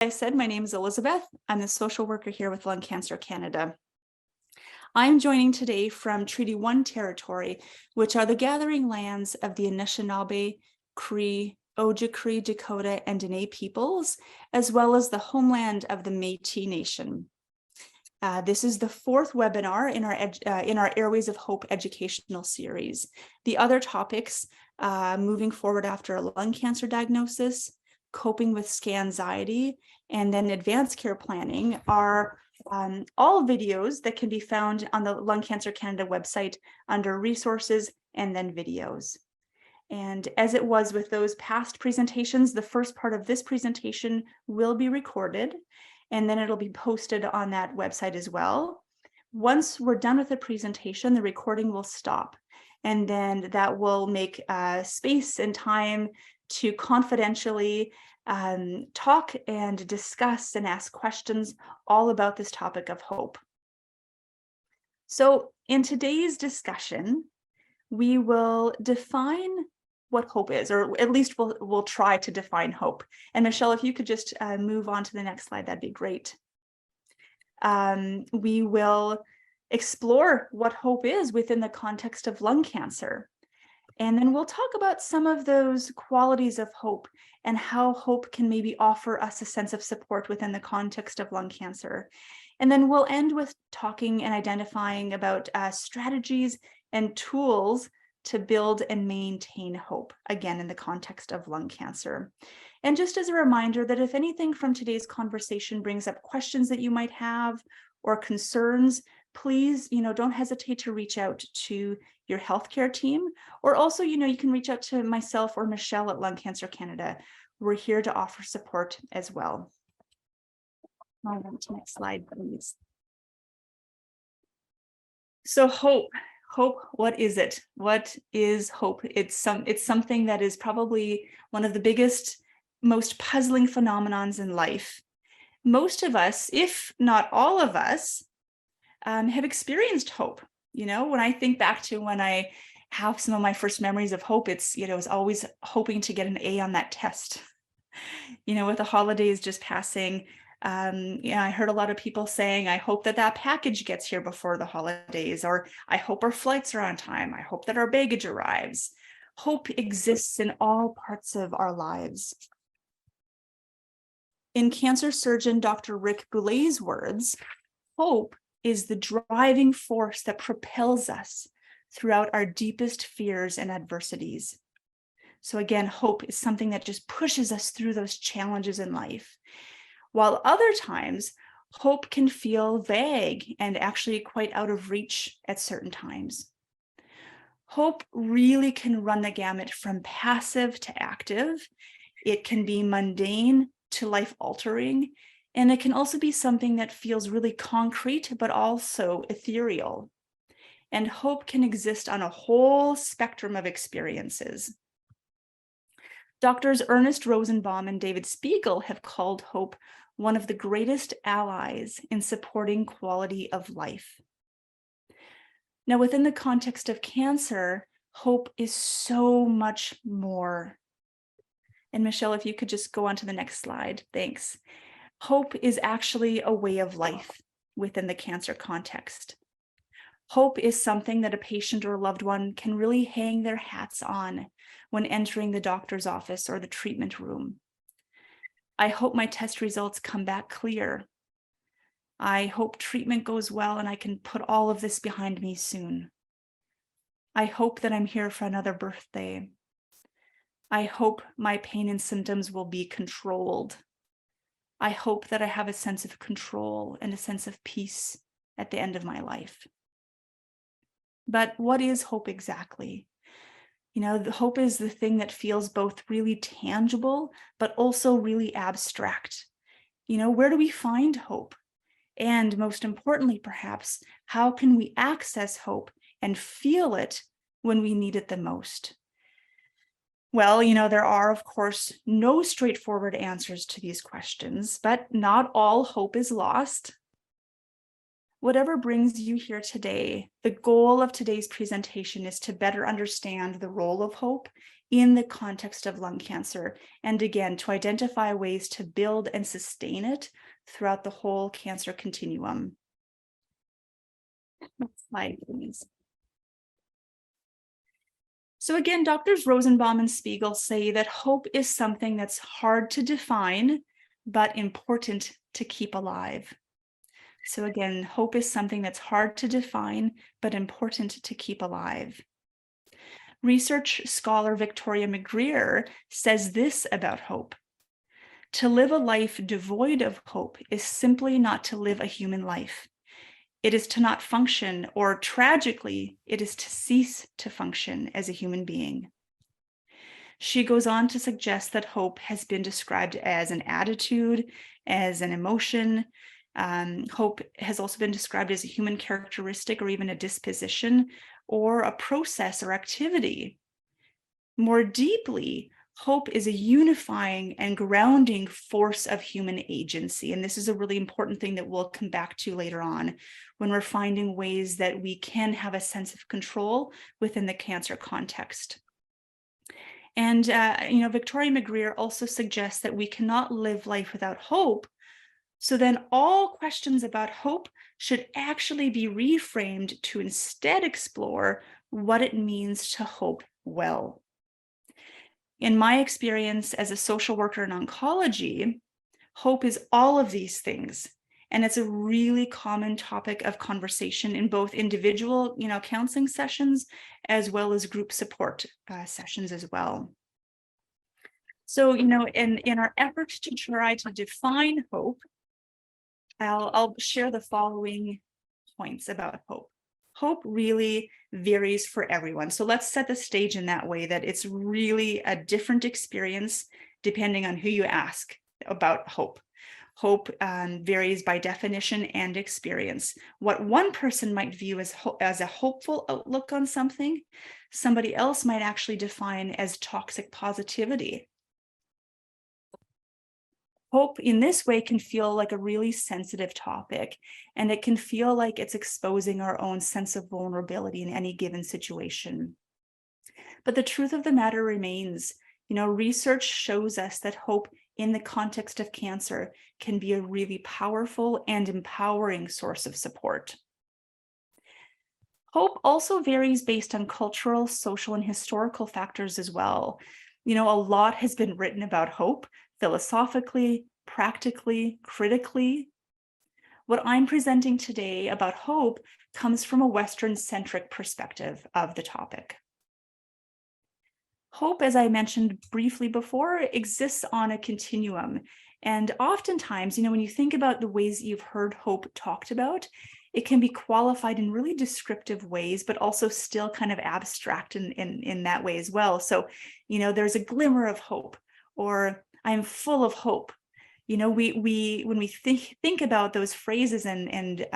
I said, my name is Elizabeth. I'm the social worker here with Lung Cancer Canada. I'm joining today from Treaty 1 territory, which are the gathering lands of the Anishinaabe, Cree, Ojibwe, Dakota, and Dene peoples, as well as the homeland of the Métis Nation. This is the fourth webinar in our Airways of Hope educational series. The other topics moving forward after a lung cancer diagnosis, coping with scanxiety, and then advanced care planning are all videos that can be found on the Lung Cancer Canada website under resources and then videos. And as it was with those past presentations, the first part of this presentation will be recorded, and then it'll be posted on that website as well. Once we're done with the presentation, the recording will stop, and then that will make space and time to confidentially talk and discuss and ask questions all about this topic of hope. So in today's discussion, we will define what hope is, or at least we'll try to define hope. And Michelle, if you could just move on to the next slide, that'd be great. We will explore what hope is within the context of lung cancer. And then we'll talk about some of those qualities of hope and how hope can maybe offer us a sense of support within the context of lung cancer. And then we'll end with talking and identifying about strategies and tools to build and maintain hope, again, in the context of lung cancer. And just as a reminder that if anything from today's conversation brings up questions that you might have or concerns, please, don't hesitate to reach out to your healthcare team, or also, you can reach out to myself or Michelle at Lung Cancer Canada. We're here to offer support as well. I'll go to the next slide, please. So hope, what is it? What is hope? It's something that is probably one of the biggest, most puzzling phenomenons in life. Most of us, if not all of us, have experienced hope. When I think back to when I have some of my first memories of hope, it's, I was always hoping to get an A on that test. With the holidays just passing, I heard a lot of people saying, I hope that package gets here before the holidays, or I hope our flights are on time. I hope that our baggage arrives. Hope exists in all parts of our lives. In cancer surgeon Dr. Rick Goulet's words, hope is the driving force that propels us throughout our deepest fears and adversities. So again, hope is something that just pushes us through those challenges in life. While other times, hope can feel vague and actually quite out of reach at certain times. Hope really can run the gamut from passive to active. It can be mundane to life-altering, and it can also be something that feels really concrete, but also ethereal. And hope can exist on a whole spectrum of experiences. Doctors Ernest Rosenbaum and David Spiegel have called hope one of the greatest allies in supporting quality of life. Now, within the context of cancer, hope is so much more. And Michelle, if you could just go on to the next slide, thanks. Hope is actually a way of life within the cancer context. Hope is something that a patient or loved one can really hang their hats on when entering the doctor's office or the treatment room. I hope my test results come back clear. I hope treatment goes well and I can put all of this behind me soon. I hope that I'm here for another birthday. I hope my pain and symptoms will be controlled. I hope that I have a sense of control and a sense of peace at the end of my life. But what is hope exactly? The hope is the thing that feels both really tangible, but also really abstract. Where do we find hope? And most importantly, perhaps, how can we access hope and feel it when we need it the most? Well, there are, of course, no straightforward answers to these questions, but not all hope is lost. Whatever brings you here today, the goal of today's presentation is to better understand the role of hope in the context of lung cancer. And again, to identify ways to build and sustain it throughout the whole cancer continuum. Next slide, please. So again, Doctors Rosenbaum and Spiegel say that hope is something that's hard to define, but important to keep alive. So again, hope is something that's hard to define, but important to keep alive. Research scholar Victoria McGreer says this about hope. To live a life devoid of hope is simply not to live a human life. It is to not function, or tragically, it is to cease to function as a human being. She goes on to suggest that hope has been described as an attitude, as an emotion. Hope has also been described as a human characteristic or even a disposition or a process or activity. More deeply, hope is a unifying and grounding force of human agency. And this is a really important thing that we'll come back to later on when we're finding ways that we can have a sense of control within the cancer context. And, Victoria McGreer also suggests that we cannot live life without hope. So then all questions about hope should actually be reframed to instead explore what it means to hope well. In my experience as a social worker in oncology, hope is all of these things. And it's a really common topic of conversation in both individual, counseling sessions, as well as group support sessions as well. So, in our efforts to try to define hope, I'll share the following points about hope. Hope really varies for everyone. So let's set the stage in that way that it's really a different experience depending on who you ask about hope. Hope varies by definition and experience. What one person might view as a hopeful outlook on something, somebody else might actually define as toxic positivity. Hope in this way can feel like a really sensitive topic, and it can feel like it's exposing our own sense of vulnerability in any given situation. But the truth of the matter remains, research shows us that hope in the context of cancer can be a really powerful and empowering source of support. Hope also varies based on cultural, social, and historical factors as well. A lot has been written about hope philosophically, practically, critically. What I'm presenting today about hope comes from a Western-centric perspective of the topic. Hope, as I mentioned briefly before, exists on a continuum. And oftentimes, when you think about the ways you've heard hope talked about, it can be qualified in really descriptive ways, but also still kind of abstract in that way as well. So, there's a glimmer of hope, or I'm full of hope. We when we think about those phrases and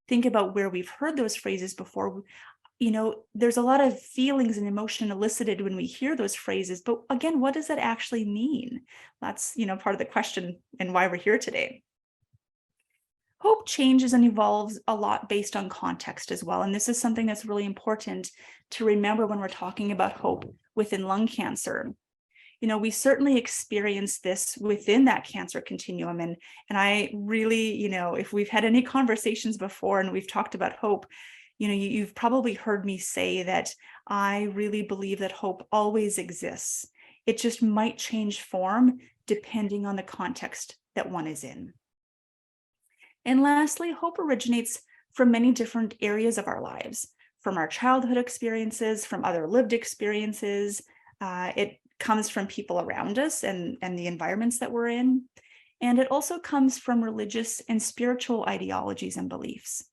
think about where we've heard those phrases before, there's a lot of feelings and emotion elicited when we hear those phrases. But again, what does that actually mean? That's, part of the question and why we're here today. Hope changes and evolves a lot based on context as well. And this is something that's really important to remember when we're talking about hope within lung cancer. We certainly experience this within that cancer continuum. And I really, if we've had any conversations before and we've talked about hope, you've probably heard me say that I really believe that hope always exists. It just might change form depending on the context that one is in. And lastly, hope originates from many different areas of our lives, from our childhood experiences, from other lived experiences. It comes from people around us and the environments that we're in. And it also comes from religious and spiritual ideologies and beliefs.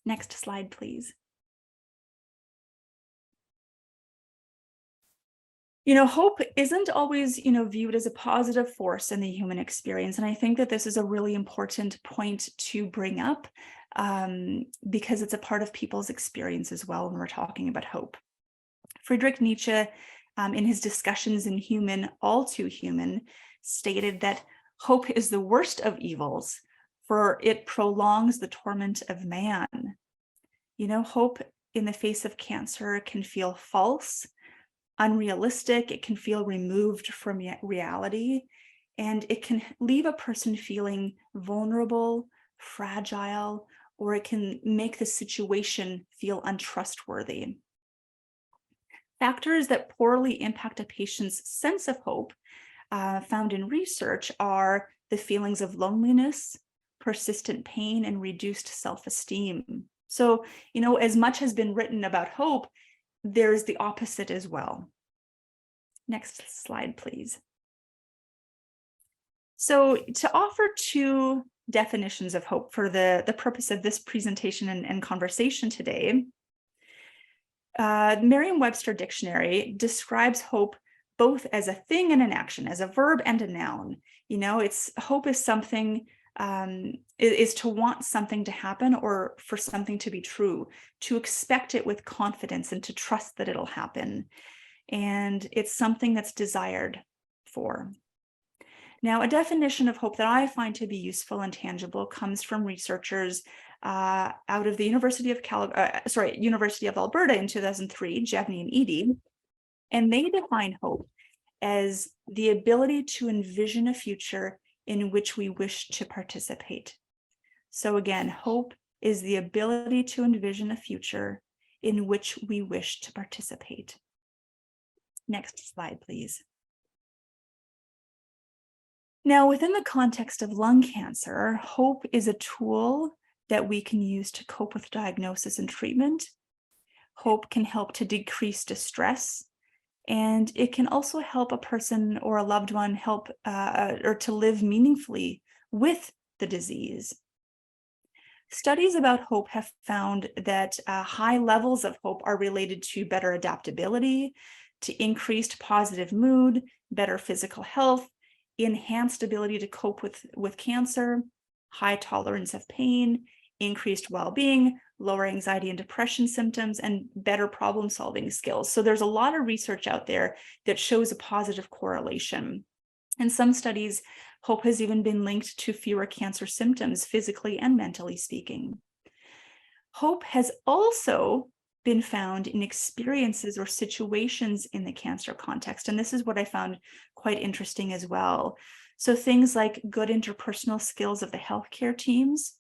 Next slide, please. Hope isn't always, viewed as a positive force in the human experience. And I think that this is a really important point to bring up because it's a part of people's experience as well when we're talking about hope. Friedrich Nietzsche, in his discussions in Human, All Too Human, stated that hope is the worst of evils, for it prolongs the torment of man. Hope in the face of cancer can feel false, unrealistic, it can feel removed from reality, and it can leave a person feeling vulnerable, fragile, or it can make the situation feel untrustworthy. Factors that poorly impact a patient's sense of hope, found in research, are the feelings of loneliness, persistent pain, and reduced self-esteem. So, as much has been written about hope, there's the opposite as well. Next slide, please. So, to offer two definitions of hope for the purpose of this presentation and conversation today, Merriam-Webster Dictionary describes hope both as a thing and an action, as a verb and a noun. Hope is something, is to want something to happen or for something to be true, to expect it with confidence and to trust that it'll happen. And it's something that's desired for. Now, a definition of hope that I find to be useful and tangible comes from researchers out of the University of Alberta in 2003, Jevney and Edie, and they define hope as the ability to envision a future in which we wish to participate. So again, hope is the ability to envision a future in which we wish to participate. Next slide, please. Now, within the context of lung cancer, hope is a tool that we can use to cope with diagnosis and treatment. Hope can help to decrease distress, and it can also help a person or a loved one or to live meaningfully with the disease. Studies about hope have found that high levels of hope are related to better adaptability, to increased positive mood, better physical health, enhanced ability to cope with cancer, high tolerance of pain, increased well-being, lower anxiety and depression symptoms, and better problem-solving skills. So there's a lot of research out there that shows a positive correlation. In some studies, hope has even been linked to fewer cancer symptoms, physically and mentally speaking. Hope has also been found in experiences or situations in the cancer context. And this is what I found quite interesting as well. So things like good interpersonal skills of the healthcare teams,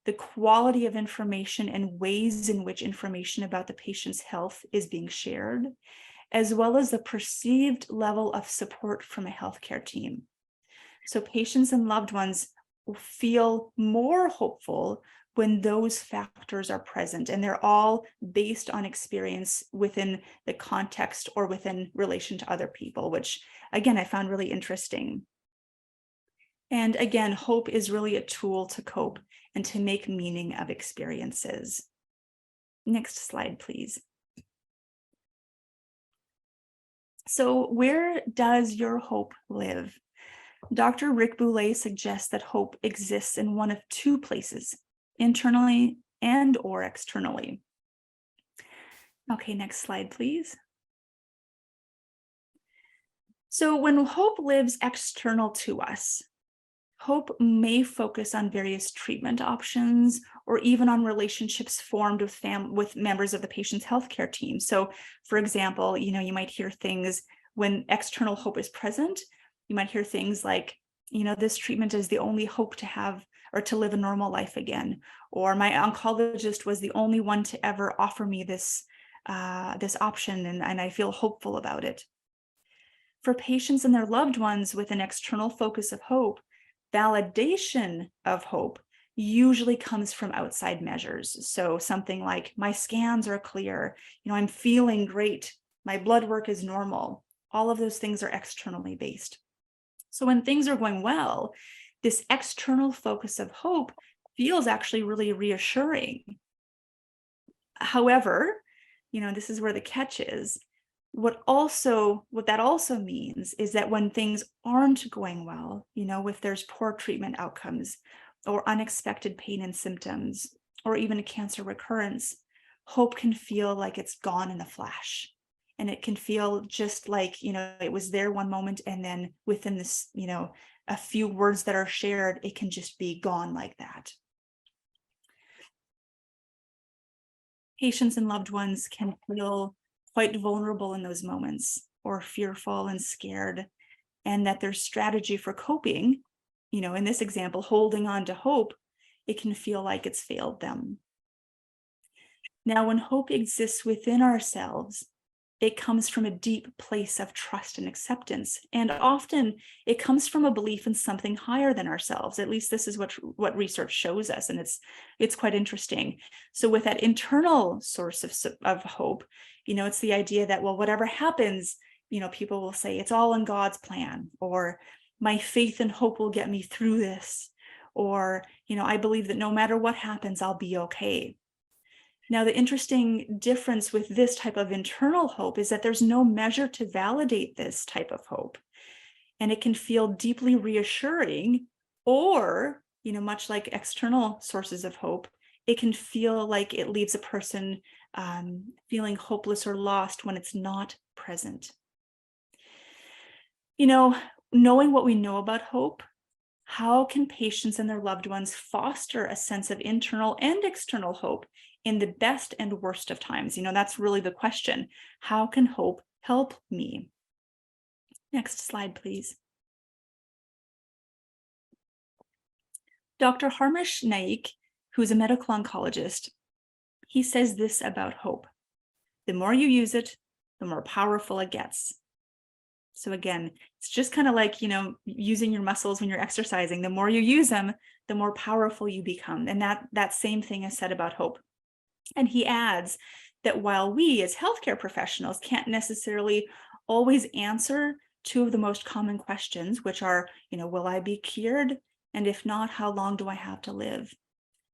the quality of information and ways in which information about the patient's health is being shared, as well as the perceived level of support from a healthcare team. So patients and loved ones feel more hopeful when those factors are present, and they're all based on experience within the context or within relation to other people, which again, I found really interesting. And again, hope is really a tool to cope and to make meaning of experiences. Next slide, please. So where does your hope live? Dr. Rick Boulay suggests that hope exists in one of two places, internally and or externally. Okay, next slide, please. So when hope lives external to us, hope may focus on various treatment options or even on relationships formed with members of the patient's healthcare team. So for example, you might hear things when external hope is present. You might hear things like, this treatment is the only hope to have or to live a normal life again. Or my oncologist was the only one to ever offer me this option, and I feel hopeful about it. For patients and their loved ones with an external focus of hope, validation of hope usually comes from outside measures. So something like, my scans are clear, I'm feeling great, my blood work is normal. All of those things are externally based. So when things are going well, this external focus of hope feels actually really reassuring. However, this is where the catch is. What that also means is that when things aren't going well, if there's poor treatment outcomes or unexpected pain and symptoms, or even a cancer recurrence, hope can feel like it's gone in a flash. And it can feel just like, it was there one moment, and then within this, a few words that are shared, it can just be gone like that. Patients and loved ones can feel quite vulnerable in those moments, or fearful and scared, and that their strategy for coping, in this example, holding on to hope, it can feel like it's failed them. Now, when hope exists within ourselves, it comes from a deep place of trust and acceptance. And often it comes from a belief in something higher than ourselves. At least this is what research shows us. And it's quite interesting. So with that internal source of hope, it's the idea that, well, whatever happens, people will say it's all in God's plan, or my faith and hope will get me through this, or, I believe that no matter what happens, I'll be okay. Now, the interesting difference with this type of internal hope is that there's no measure to validate this type of hope. And it can feel deeply reassuring, or, much like external sources of hope, it can feel like it leaves a person feeling hopeless or lost when it's not present. Knowing what we know about hope, how can patients and their loved ones foster a sense of internal and external hope in the best and worst of times? That's really the question. How can hope help me? Next slide, please. Dr. Harmesh Naik, who's a medical oncologist, he says this about hope: the more you use it, the more powerful it gets. So again, it's just kind of like, using your muscles when you're exercising. The more you use them, the more powerful you become. And that same thing is said about hope. And he adds that while we as healthcare professionals can't necessarily always answer two of the most common questions, which are, will I be cured? And if not, how long do I have to live?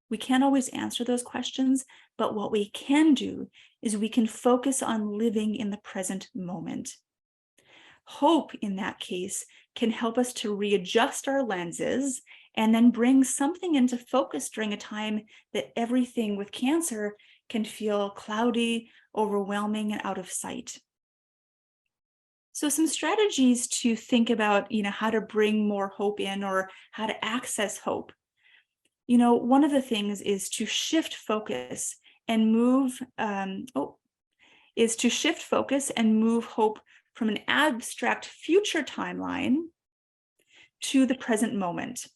We can't always answer those questions, but what we can do is we can focus on living in the present moment. Hope, in that case, can help us to readjust our lenses and then bring something into focus during a time that everything with cancer can feel cloudy, overwhelming, and out of sight. So some strategies to think about, how to bring more hope in, or how to access hope. One of the things is to shift focus and move hope from an abstract future timeline to the present moment.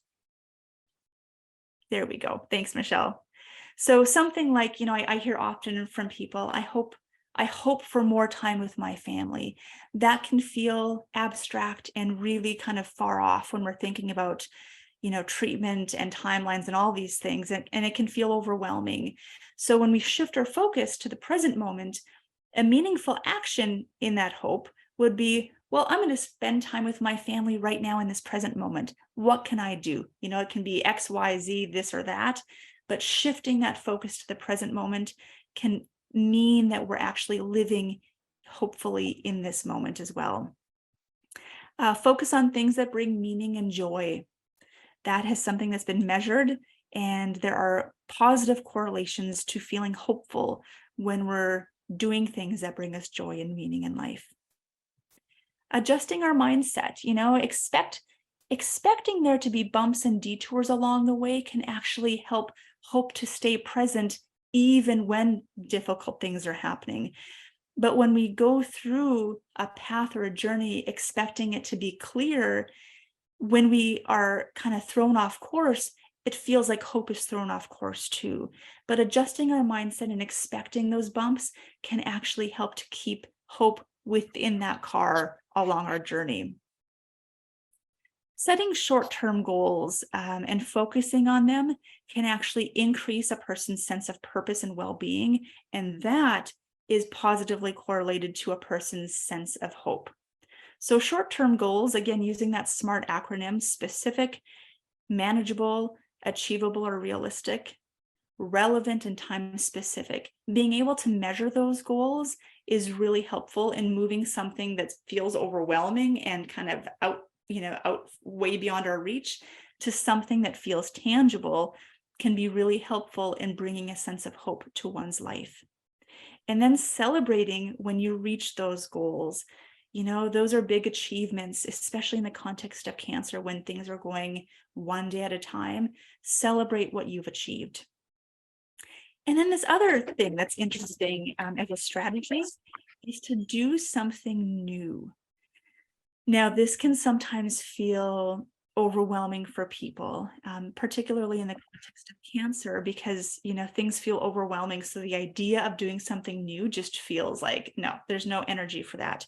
There we go. Thanks, Michelle. So something like, I hear often from people, I hope for more time with my family. That can feel abstract and really kind of far off when we're thinking about, treatment and timelines and all these things, and it can feel overwhelming. So when we shift our focus to the present moment, a meaningful action in that hope would be, well, I'm going to spend time with my family right now in this present moment. What can I do? It can be X, Y, Z, this or that, but shifting that focus to the present moment can mean that we're actually living hopefully in this moment as well. Focus on things that bring meaning and joy. That is something that's been measured, and there are positive correlations to feeling hopeful when we're doing things that bring us joy and meaning in life. Adjusting our mindset, expecting there to be bumps and detours along the way can actually help hope to stay present even when difficult things are happening. But when we go through a path or a journey expecting it to be clear, when we are kind of thrown off course, it feels like hope is thrown off course too. But adjusting our mindset and expecting those bumps can actually help to keep hope within that car along our journey. Setting short-term goals and focusing on them can actually increase a person's sense of purpose and well-being, and that is positively correlated to a person's sense of hope. So short-term goals, again, using that SMART acronym: specific, manageable, achievable or realistic, relevant, and time specific. Being able to measure those goals is really helpful in moving something that feels overwhelming and kind of out way beyond our reach to something that feels tangible. Can be really helpful in bringing a sense of hope to one's life. And then celebrating when you reach those goals. Those are big achievements, especially in the context of cancer, when things are going one day at a time. Celebrate what you've achieved. And then this other thing that's interesting as a strategy is to do something new. Now, this can sometimes feel overwhelming for people, particularly in the context of cancer, because things feel overwhelming. So the idea of doing something new just feels like, no, there's no energy for that.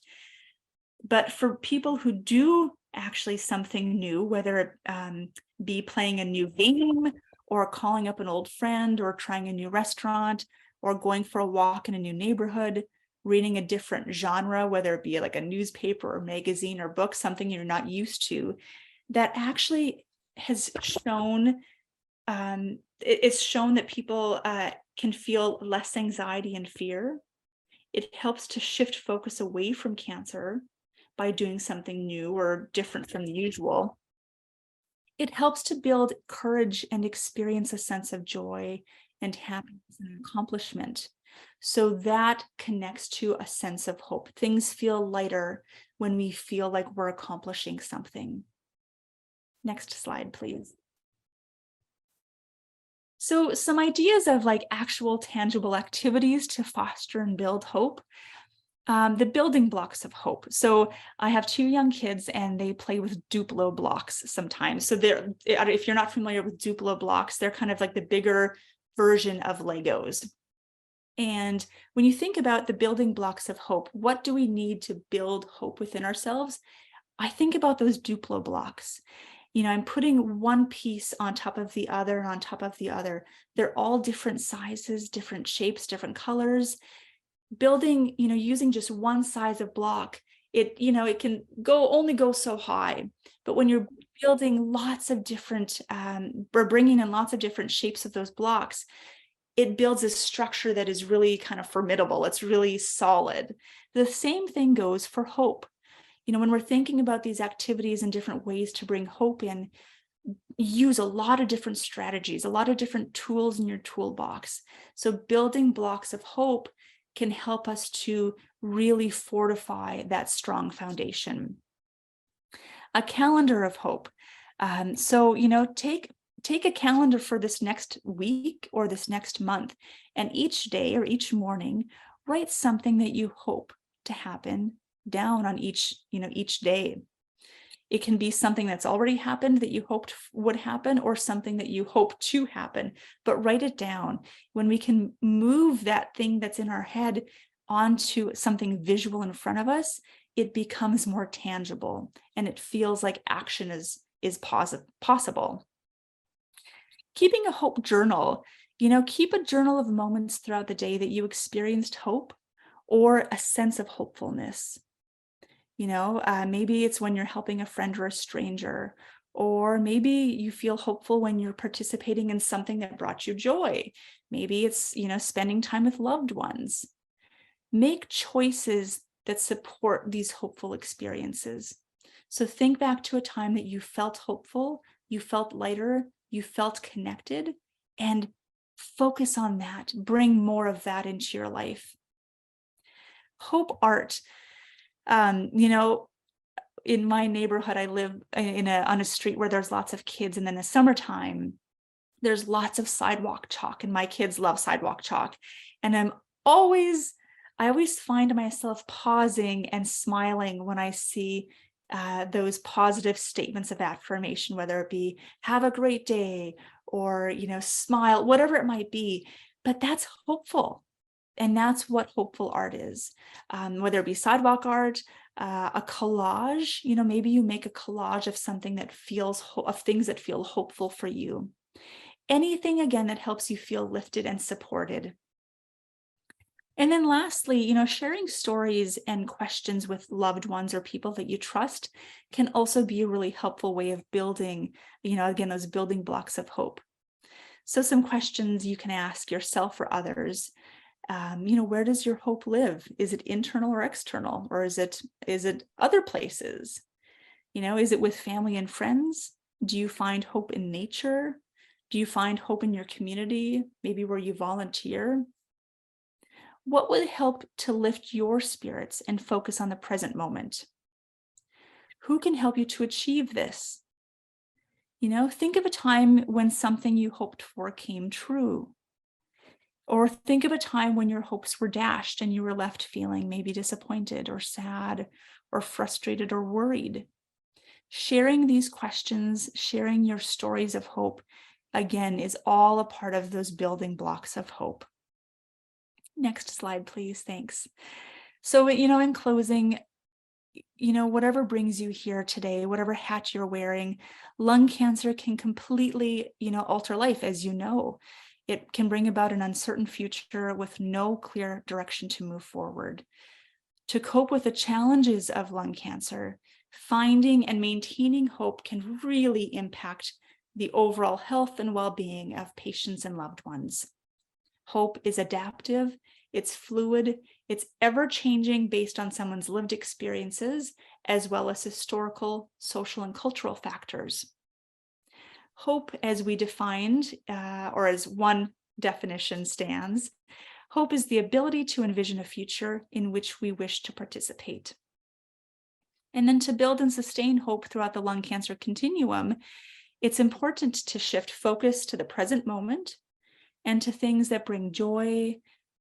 But for people who do actually something new, whether it be playing a new game or calling up an old friend or trying a new restaurant or going for a walk in a new neighborhood, reading a different genre, whether it be like a newspaper or magazine or book, something you're not used to, that actually has shown, it's shown that people can feel less anxiety and fear. It helps to shift focus away from cancer by doing something new or different from the usual. It helps to build courage and experience a sense of joy and happiness and accomplishment. So that connects to a sense of hope. Things feel lighter when we feel like we're accomplishing something. Next slide, please. So some ideas of like actual tangible activities to foster and build hope. The building blocks of hope. So I have 2 young kids and they play with Duplo blocks sometimes. So if you're not familiar with Duplo blocks, they're kind of like the bigger version of Legos. And when you think about the building blocks of hope, what do we need to build hope within ourselves? I think about those Duplo blocks. I'm putting one piece on top of the other and on top of the other. They're all different sizes, different shapes, different colors. Building, using just one size of block, it can only go so high. But when you're building lots of different, or bringing in lots of different shapes of those blocks, it builds a structure that is really kind of formidable. It's really solid. The same thing goes for hope. When we're thinking about these activities and different ways to bring hope in, use a lot of different strategies, a lot of different tools in your toolbox. So building blocks of hope can help us to really fortify that strong foundation. A calendar of hope. So, take a calendar for this next week or this next month, and each day or each morning, write something that you hope to happen down on each day. It can be something that's already happened that you hoped would happen, or something that you hope to happen, but write it down. When we can move that thing that's in our head onto something visual in front of us, it becomes more tangible and it feels like action is possible. Keeping a hope journal, keep a journal of moments throughout the day that you experienced hope or a sense of hopefulness. Maybe it's when you're helping a friend or a stranger, or maybe you feel hopeful when you're participating in something that brought you joy. Maybe it's, spending time with loved ones. Make choices that support these hopeful experiences. So think back to a time that you felt hopeful, you felt lighter, you felt connected, and focus on that. Bring more of that into your life. Hope art. In my neighborhood, I live on a street where there's lots of kids, and in the summertime, there's lots of sidewalk chalk, and my kids love sidewalk chalk. And I always find myself pausing and smiling when I see those positive statements of affirmation, whether it be "have a great day" or smile, whatever it might be. But that's hopeful. And that's what hopeful art is, whether it be sidewalk art, a collage. Maybe you make a collage of something that of things that feel hopeful for you. Anything, again, that helps you feel lifted and supported. And then lastly, sharing stories and questions with loved ones or people that you trust can also be a really helpful way of building, again, those building blocks of hope. So some questions you can ask yourself or others. Where does your hope live? Is it internal or external? Or is it other places? Is it with family and friends? Do you find hope in nature? Do you find hope in your community? Maybe where you volunteer? What would help to lift your spirits and focus on the present moment? Who can help you to achieve this? Think of a time when something you hoped for came true. Or think of a time when your hopes were dashed and you were left feeling maybe disappointed or sad or frustrated or worried. Sharing these questions, sharing your stories of hope, again, is all a part of those building blocks of hope. Next slide, please. Thanks. So, in closing, whatever brings you here today, whatever hat you're wearing, lung cancer can completely, alter life, as you know. It can bring about an uncertain future with no clear direction to move forward. To cope with the challenges of lung cancer, finding and maintaining hope can really impact the overall health and well-being of patients and loved ones. Hope is adaptive, it's fluid, it's ever-changing based on someone's lived experiences, as well as historical, social, and cultural factors. Hope, as we defined, or as one definition stands, hope is the ability to envision a future in which we wish to participate. And then to build and sustain hope throughout the lung cancer continuum, it's important to shift focus to the present moment and to things that bring joy,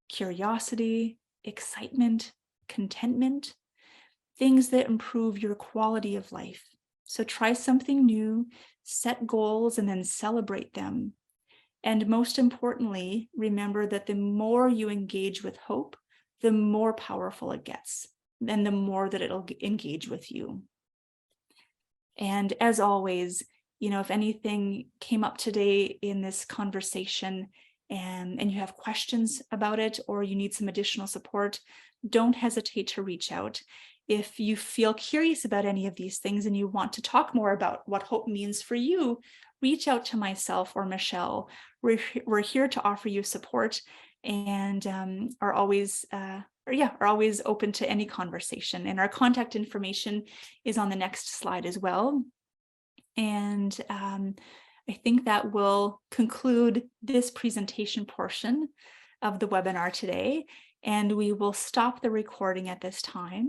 curiosity, excitement, contentment, things that improve your quality of life. So try something new, set goals, and then celebrate them. And most importantly, remember that the more you engage with hope, the more powerful it gets, and the more that it'll engage with you. And as always, if anything came up today in this conversation and you have questions about it, or you need some additional support, don't hesitate to reach out. If you feel curious about any of these things and you want to talk more about what hope means for you, reach out to myself or Michelle. We're here to offer you support and are always open to any conversation. And our contact information is on the next slide as well. And I think that will conclude this presentation portion of the webinar today, and we will stop the recording at this time.